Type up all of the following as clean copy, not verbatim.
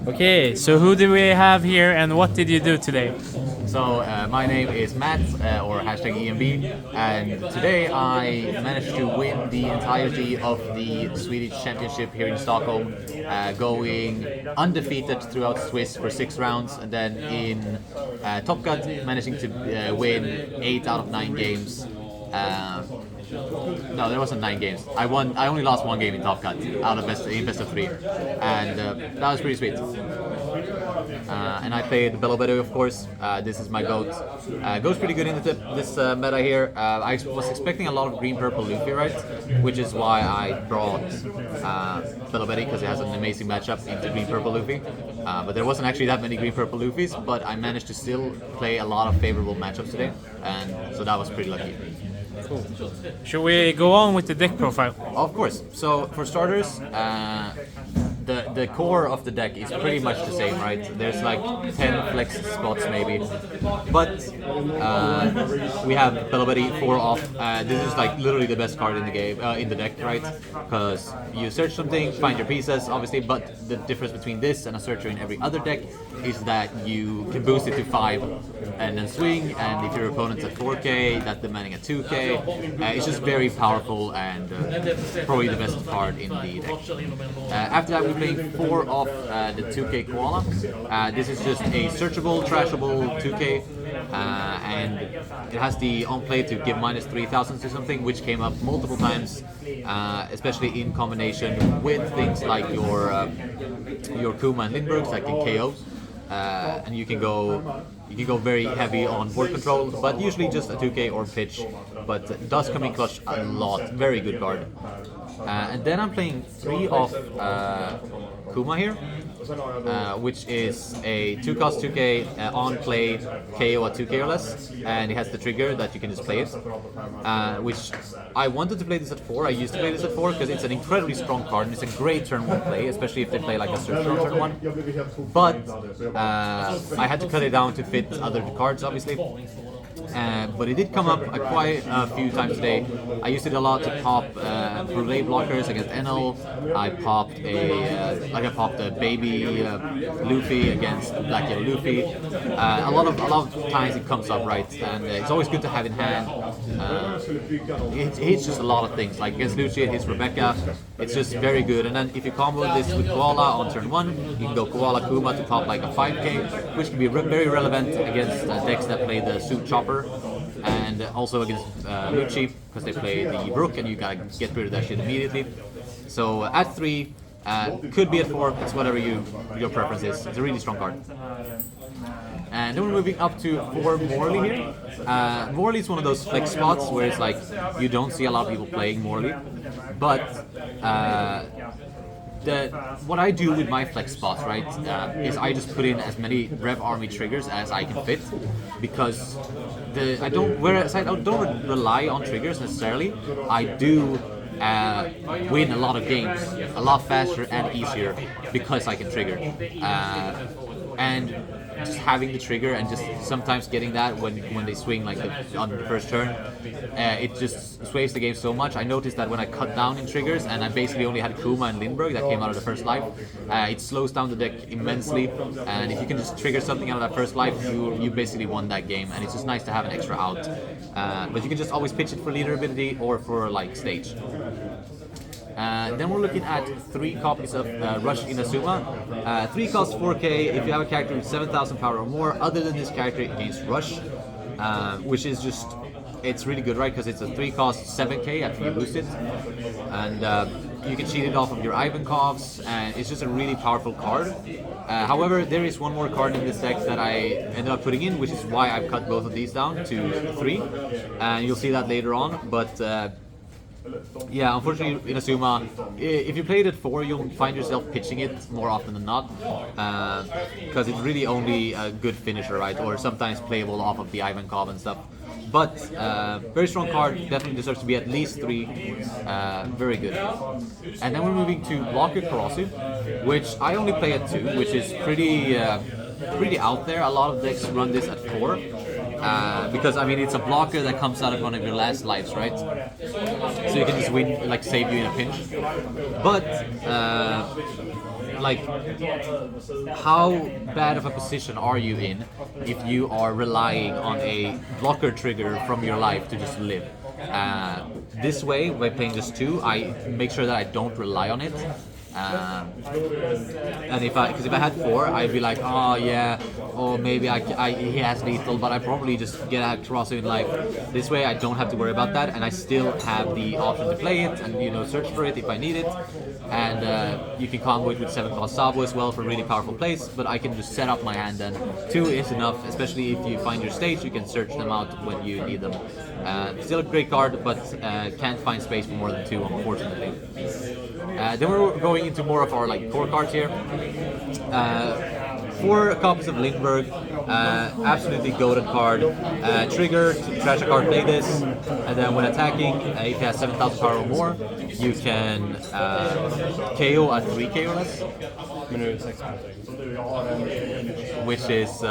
Okay, so who do we have here and what did you do today? So my name is Matt, or hashtag EMB, and today I managed to win the entirety of the Swedish Championship here in Stockholm, going undefeated throughout Swiss for 6 rounds, and then in Top Cut managing to win 8 out of 9 games. No, there wasn't 9 games. I won. I only lost 1 game in Top Cut out of best of 3, and that was pretty sweet. And I played Belo, of course. This is my goat. Goes pretty good in this meta here. I was expecting a lot of green purple Luffy, right? Which is why I brought Belo because it has an amazing matchup into green purple Luffy. But there wasn't actually that many green purple Luffys, but I managed to still play a lot of favorable matchups today, and so that was pretty lucky. Cool. Should we go on with the deck profile? Of course. So for starters, the core of the deck is pretty much the same, right? There's like 10 flex spots maybe, but we have Belo 4 off. This is like literally the best card in the game, in the deck, right? Because you search something, find your pieces, obviously, but the difference between this and a searcher in every other deck is that you can boost it to 5 and then swing, and if your opponent's at 4k, that's demanding at 2k. It's just very powerful and probably the best card in the deck. After that, we're playing 4 off the 2k Koala. This is just a searchable, trashable 2k, and it has the on play to give minus 3000 to something, which came up multiple times, especially in combination with things like your Kuma and Lindberghs that can KO. And you can go very heavy on board control, but usually just a 2k or pitch, but it does come in clutch a lot. Very good card. And then I'm playing 3 off Kuma here, which is a 2-cost 2k on play KO at 2k or less, and it has the trigger that you can just play it, which I wanted to play this at 4. I used to play this at 4 because it's an incredibly strong card and it's a great turn 1 play, especially if they play like a searcher on turn 1, but I had to cut it down to fit other cards, obviously. But it did come up quite a few times today. I used it a lot to pop relay blockers against Enel. I popped a baby Luffy against Black Yellow Luffy. A lot of times it comes up, right, and it's always good to have in hand. It hits just a lot of things. Like against Lucy, it hits Rebecca. It's just very good. And then if you combo this with Koala on turn 1, you can go Koala Kuma to pop like a 5k, which can be very relevant against decks that play the Suit Chopper, and also against Lucci, because they play the Brook and you gotta get rid of that shit immediately. So at 3, could be at 4, it's whatever your preference is. It's a really strong card. And then we're moving up to 4 Morley here. Morley is one of those flex spots where it's like you don't see a lot of people playing Morley, but what I do with my flex spots, right, is I just put in as many Rev Army triggers as I can fit, because I don't rely on triggers necessarily. I do win a lot of games a lot faster and easier because I can trigger, and just having the trigger and just sometimes getting that when they swing like on the first turn, it just sways the game so much. I noticed that when I cut down in triggers and I basically only had Kuma and Lindbergh that came out of the first life, it slows down the deck immensely, and if you can just trigger something out of that first life, you basically won that game, and it's just nice to have an extra out. But you can just always pitch it for leader ability or for like stage. Then we're looking at 3 copies of Rush Inazuma. 3 costs 4k if you have a character with 7000 power or more. Other than this character, it gains Rush, which is just, it's really good, right? Because it's a 3 cost 7k after you boost it, and you can cheat it off of your Ivankovs, and it's just a really powerful card. However, there is one more card in this deck that I ended up putting in, which is why I've cut both of these down to 3, and you'll see that later on. But yeah, unfortunately, Inazuma, if you play it at 4, you'll find yourself pitching it more often than not, because it's really only a good finisher, right? Or sometimes playable off of the Ivankov and stuff. But very strong card, definitely deserves to be at least 3. Very good. And then we're moving to Blocker Corrosive, which I only play at 2, which is pretty out there. A lot of decks run this at 4. Because I mean it's a blocker that comes out of one of your last lives, right? So you can just win, like save you in a pinch. But like, how bad of a position are you in if you are relying on a blocker trigger from your life to just live? This way, by playing just 2, I make sure that I don't rely on it. And if I had 4, I'd be like, oh yeah, or maybe he has lethal, but I probably just get a Karasu in life. This way, I don't have to worry about that, and I still have the option to play it and search for it if I need it. And you can combo it with 7-cost Sabo as well for really powerful plays. But I can just set up my hand, and 2 is enough, especially if you find your stage. You can search them out when you need them. Still a great card, but can't find space for more than 2, unfortunately. Then we're going into more of our core cards here. 4 copies of Lindbergh, absolutely goated card. Trigger, trash a card, play this, and then when attacking, if it has 7,000 power or more, you can KO at 3 KO less. Which is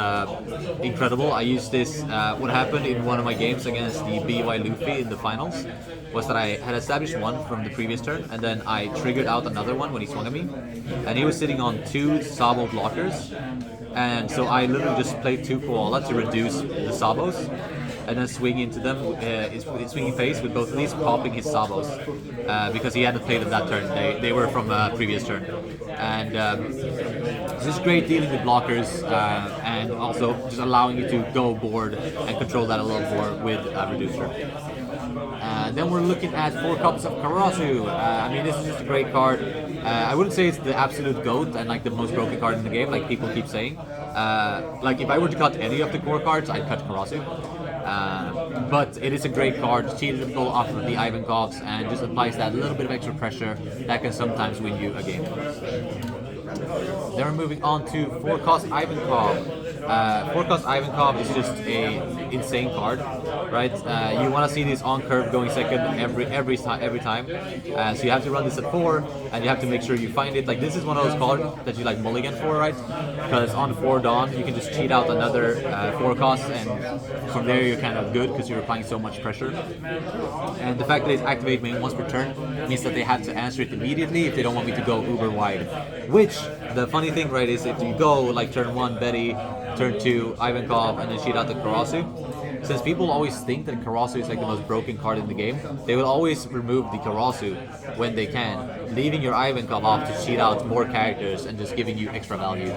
incredible. I used this, what happened in one of my games against the BY Luffy in the finals was that I had established one from the previous turn, and then I triggered out another one when he swung at me, and he was sitting on 2 Sabo blockers, and so I literally just played 2 Koala to reduce the Sabos, and then swing into them, his swinging face with both of these, popping his Sabos, because he hadn't played them that turn. They were from a previous turn. And this is great dealing with blockers, and also just allowing you to go board and control that a little more with a reducer. Then we're looking at 4 copies of Karasu. I mean, this is just a great card. I wouldn't say it's the absolute GOAT and the most broken card in the game, like people keep saying. If I were to cut any of the core cards, I'd cut Karasu. But it is a great card, cheatable off of the Ivankovs, and just applies that little bit of extra pressure that can sometimes win you a game. Then we're moving on to 4-cost Ivankov. 4-cost Ivankov is just a insane card, right? You want to see this on curve going second every time. So you have to run this at 4, and you have to make sure you find it. This is one of those cards that you mulligan for, right? Because on 4 Dawn you can just cheat out another 4-cost, and from there you're kind of good because you're applying so much pressure. And the fact that it's activate main once per turn means that they have to answer it immediately if they don't want me to go uber wide. Which, the funny thing, right, is if you go turn 1 Betty, turn 2 Ivankov, and then cheat out the Karasu, since people always think that Karasu is the most broken card in the game, they will always remove the Karasu when they can, leaving your Ivankov off to cheat out more characters and just giving you extra value.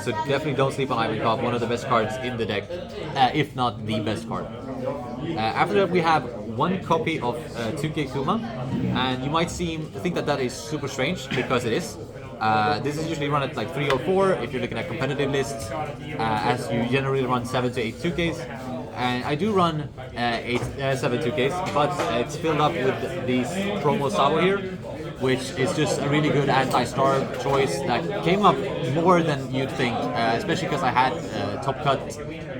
So definitely don't sleep on Ivankov, one of the best cards in the deck, if not the best card. After that we have 1 copy of 2K Kuma, and you might think that is super strange, because it is. This is usually run at 3 or 4 if you're looking at competitive lists, as you generally run 7 to 8 2Ks. And I do run 7 2Ks, but it's filled up with these promo Sabo here, which is just a really good anti-starve choice that came up more than you'd think, especially because I had top cut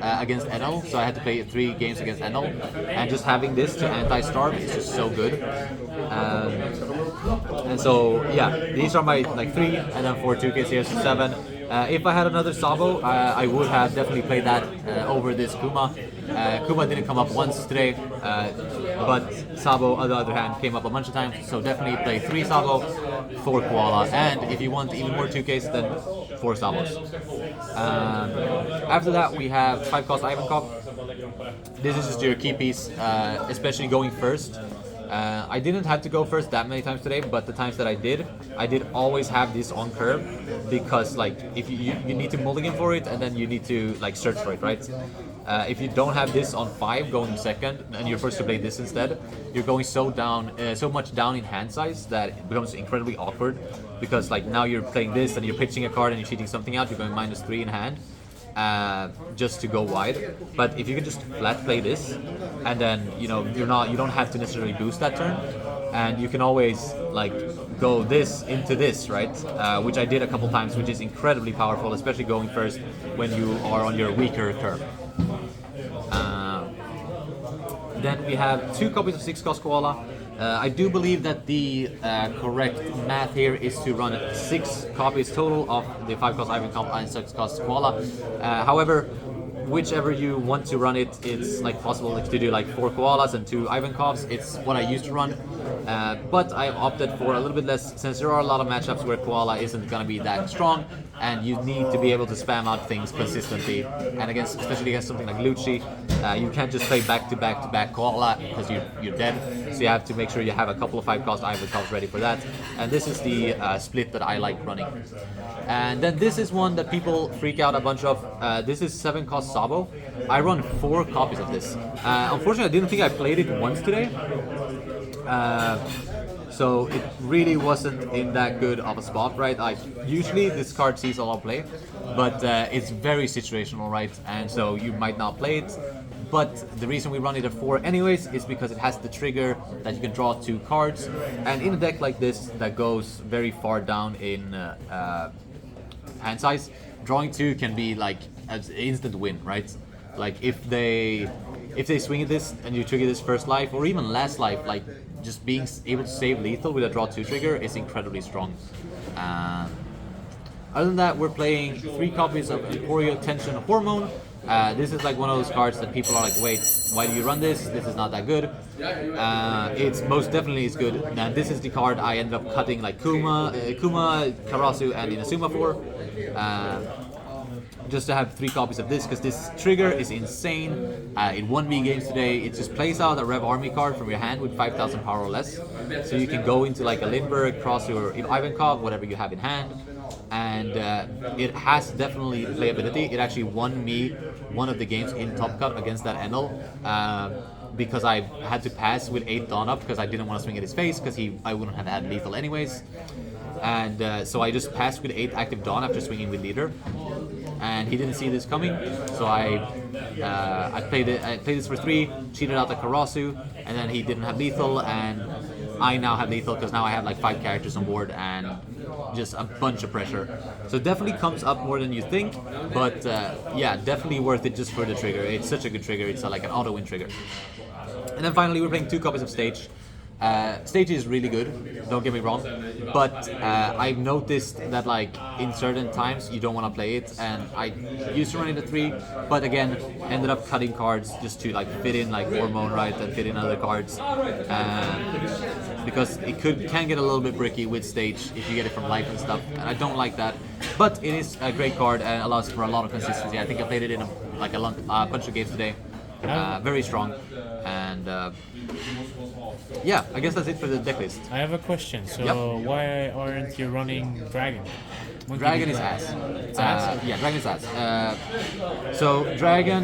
against Enel, so I had to play 3 games against Enel, and just having this to anti-starve is just so good. And so yeah, these are my 3, and then 4 2Ks here, so 7. If I had another Sabo, I would have definitely played that over this Kuma. Kuma didn't come up once today, but Sabo, on the other hand, came up a bunch of times, so definitely play 3 Sabo, 4 Koala, and if you want even more 2Ks, then 4 Sabos. After that, we have 5-cost Ivankov. This is just your key piece, especially going first. I didn't have to go first that many times today, but the times that I did always have this on curve, because if you need to mulligan for it, and then you need to search for it, right? If you don't have this on 5 going second, and you're forced to play this instead, you're going so much down in hand size that it becomes incredibly awkward, because now you're playing this and you're pitching a card and you're cheating something out, you're going -3 in hand. Just to go wide. But if you can just flat play this, and then you don't have to necessarily boost that turn, and you can always go this into this, right? Which I did a couple times, which is incredibly powerful, especially going first when you are on your weaker curve. Then we have 2 copies of 6-cost Koala. I do believe that the correct math here is to run 6 copies total of the 5-cost Ivankov and 6-cost Koala. However, whichever you want to run it, it's possible to do 4 Koalas and 2 Ivankovs. It's what I used to run. But I opted for a little bit less, since there are a lot of matchups where Koala isn't going to be that strong, and you need to be able to spam out things consistently. And against, especially against something like Lucci, you can't just play back-to-back Koala because you're dead. So you have to make sure you have a couple of 5-cost Ivory cards ready for that. And this is the split that I like running. And then this is one that people freak out a bunch of. This is 7-cost Sabo. I run 4 copies of this. Unfortunately, I didn't think I played it once today. So it really wasn't in that good of a spot, right? Usually this card sees a lot of play, but it's very situational, right? And so you might not play it. But the reason we run it at 4 anyways is because it has the trigger that you can draw 2 cards. And in a deck like this that goes very far down in hand size, drawing 2 can be like an instant win, right? Like if they swing at this and you trigger this first life or even last life, like just being able to save lethal with a draw 2 trigger is incredibly strong. Other than that, we're playing 3 copies of Emporio Tension Hormone. This is like one of those cards that people are like, wait, why do you run this? This is not that good. It's most definitely is good. And this is the card I ended up cutting like Kuma, Karasu, and Inazuma for. Just to have 3 copies of this, because this trigger is insane. In 1v games today, it just plays out a Rev Army card from your hand with 5,000 power or less. So you can go into like a Lindbergh, Cross, or Ivankov, whatever you have in hand. And it has definitely playability. It actually won me one of the games in Top Cut against that Enel. Because I had to pass with 8 Dawn up because I didn't want to swing at his face because I wouldn't have had lethal anyways. And so I just passed with 8 active Dawn after swinging with leader. And he didn't see this coming, so I played this for 3, cheated out the Karasu, and then he didn't have lethal, and I now have lethal because now I have like 5 characters on board and just a bunch of pressure. So it definitely comes up more than you think, but yeah, definitely worth it just for the trigger. It's such a good trigger. It's like an auto win trigger. And then finally, we're playing 2 copies of Stage. Stage is really good, don't get me wrong, but I've noticed that like in certain times you don't want to play it, and I used to run it at 3, but again ended up cutting cards just to like fit in like Hormone, right, and fit in other cards, because it can get a little bit bricky with Stage if you get it from life and stuff, and I don't like that. But it is a great card and allows for a lot of consistency. I think I played it in a bunch of games today. Very strong, and yeah, I guess that's it for the deck list. I have a question. So why aren't you running Dragon? Dragon is ass. It's ass? Yeah, Dragon is ass. So Dragon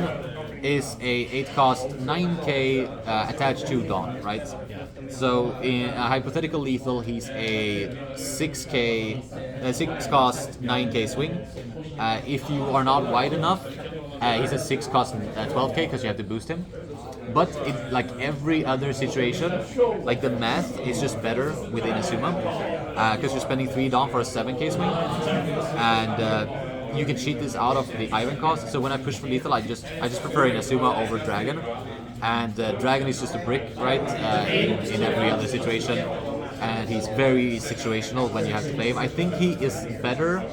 is a 8-cost 9k attached to Dawn, right? Yeah. So in a hypothetical lethal, he's a 6-cost 9k swing. If you are not wide enough, he's a 6-cost 12k because you have to boost him. But in like every other situation, like the math is just better with Inazuma because you're spending 3 Dawn for a 7k swing, and you can cheat this out of the Ivan cost. So when I push for lethal, I just prefer Inazuma over Dragon, and Dragon is just a brick, right? In every other situation, and he's very situational when you have to play him. I think he is better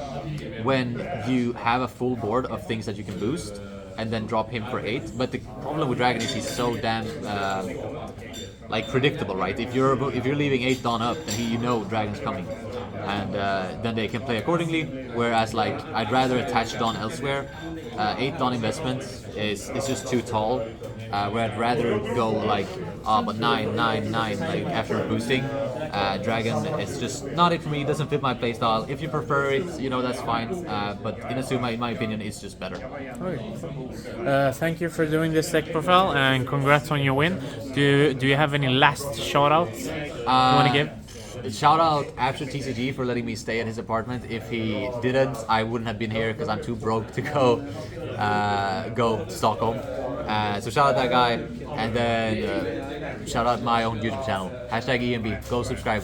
when you have a full board of things that you can boost and then drop him for 8. But the problem with Dragon is he's so damn like predictable, right? If you're leaving 8 Dawn up, then you know Dragon's coming, and then they can play accordingly. Whereas like I'd rather attach Dawn elsewhere. 8 Dawn investment is just too tall. Where I'd rather go like but 9 like after boosting. Dragon is just not it for me. It doesn't fit my playstyle. If you prefer it, that's fine. But Inazuma, in my opinion, is just better. Okay. Thank you for doing this deck profile, and congrats on your win. Do you have any last shoutouts you want to give? Shout out Optcg for letting me stay at his apartment. If he didn't, I wouldn't have been here because I'm too broke to go to Stockholm. So shout out that guy, and then shout out my own YouTube channel. #EMB. Go subscribe.